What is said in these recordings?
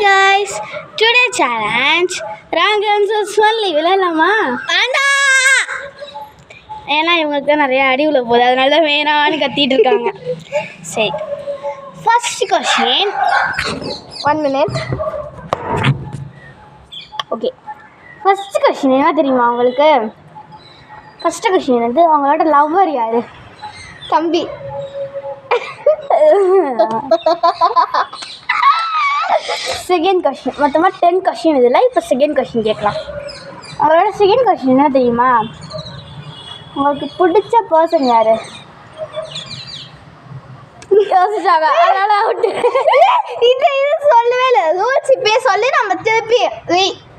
guys, today challenge wrong answers only விளையாடலாமா? ஏன்னா இவங்களுக்கு தான் நிறைய அடி உள்ள போகுது, அதனால தான் வேணான்னு கத்திட்டு இருக்காங்க. சரி, first question. 1 minute. Okay, first question என்ன தெரியுமா உங்களுக்கு? ஃபர்ஸ்ட் கொஸ்டின் வந்து அவங்களோட லவ்வர் யாரு? தம்பி. செகண்ட் கொஸ்டின், மொத்தமாக 10 கொஸ்டின் இதில். இப்போ செகண்ட் கொஸ்டின் கேட்கலாம். அவங்களோட செகண்ட் கொஸ்டின் என்ன தெரியுமா? உங்களுக்கு பிடிச்ச பர்சன் யாரு? யோசிச்சாங்க, அதனால அவுட்டு. இது சொல்லவே இல்லை. ரூல்ஸ் இப்பயே சொல்லி நம்ம திருப்பி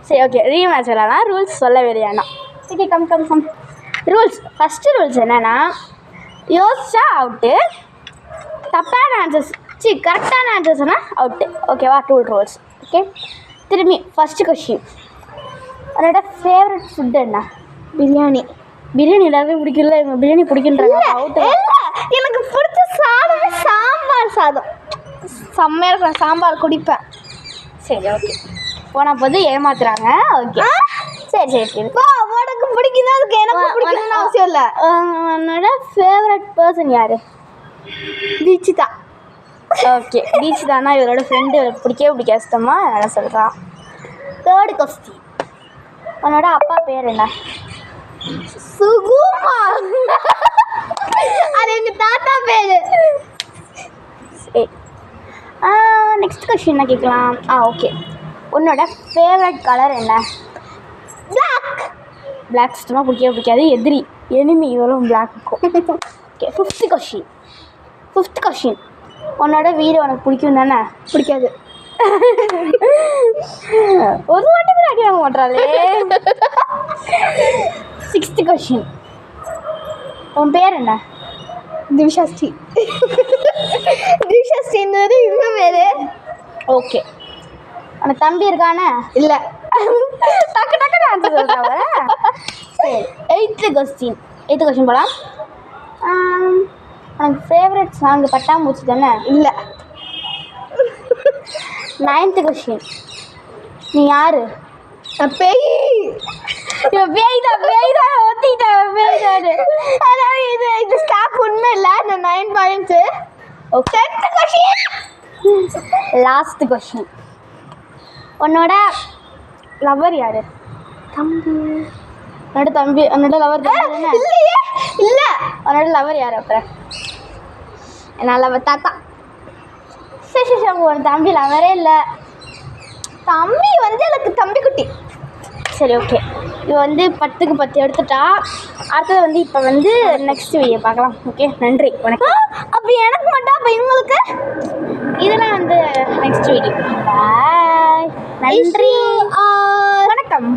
சரி, ஓகே, ரீமேட்ச் விளையாடலாம். ரூல்ஸ் சொல்ல வேலையானா? Okay, come. Rules, first rules என்னென்னா, யோசிச்சா அவுட்டு, தப்பான ஆன்சர்ஸ் கரெக்டான ஆன்சர் சொன்னால் அவுட்டு. ஓகேவா? 2 ரூல்ஸ். ஓகே, திரும்பி ஃபஸ்ட்டு கொஸ்டின். என்னோட ஃபேவரட் ஃபுட் என்ன? பிரியாணி. பிரியாணி எல்லாருமே பிடிக்கல, இவங்க பிரியாணி பிடிக்கின்றாங்க. அவுட்டு. எனக்கு பிடிச்ச சாதமே சாம்பார் சாதம். செம்மையாக இருக்கும், சாம்பார் குடிப்பேன். சரி, ஓகே, போனால் போது ஏமாத்துறாங்க. ஓகே, சரி. உனக்கு பிடிக்குது, அதுக்கு எனக்கு பிடிக்கணும்னு அவசியம் இல்லை. என்னோட ஃபேவரட் பர்சன் யார்? தீட்சிதா. ஓகே, தீட்சிதானா இவரோட ஃப்ரெண்டு. பிடிக்கவே பிடிக்காதமா அதனால் சொல்கிறான். Third question. உன்னோட அப்பா பேர் என்ன? சுகுமார். அது எங்கள் தாத்தா பேர். சரி, நெக்ஸ்ட் கொஸ்டின் என்ன கேட்கலாம்? ஓகே, உன்னோட ஃபேவரட் கலர் என்ன? பிளாக் சுத்தமாக பிடிக்கவே பிடிக்காது, எதிரி, எனிமி வரும் பிளாக்குக்கும். Okay, fifth question. உன்னோட வீடு உனக்கு பிடிக்கும் தானே? பிடிக்காது. ஒரு வாட்டி கூட அடி வாங்க மாட்டாளே. 6th question. உன் பேர் என்ன? திவ்ஷாஸ்ரீ. திவ்ஷாஸ்ரீன்றது இன்னும் பேர். ஓகே, உனக்கு தம்பி இருக்கானே? இல்லை. டக்கு ஆன்சர் சொல்கிறவர. சரி, 8th கொஸ்டின் போகலாம். உனக்கு ஃபேவரட் சாங் பட்டாம்பூச்சி தானே? இல்லை. 9th question. நீ யாரு? பேய். பேய் தான் ஒத்திக்கிட்டேன். அதாவது இது ஸ்டாப் உண்மை இல்லை. இந்த 9 பாயிண்ட்ஸு. Okay, last question. உன்னோட லவர் யாரு? தம்பி. உன்னோட லவர் தானே? இல்லையே. இல்லை. உன்னோட லவர் யார்? அப்புறம் என்னால் லவர் தாத்தா. சரி, உன் தம்பி லவரே இல்லை. தம்பி வந்து எனக்கு தம்பி குட்டி. சரி, ஓகே, இது வந்து 10க்கு 10 எடுத்துட்டா. அடுத்தது வந்து இப்போ வந்து நெக்ஸ்ட் வீடியோ பார்க்கலாம். ஓகே, நன்றி, வணக்கம். அப்போ எனக்கு மட்டும், அப்போ இவங்களுக்கு இதெல்லாம் வந்து நெக்ஸ்ட் வீடியோ. பாய், நன்றி, வணக்கம்.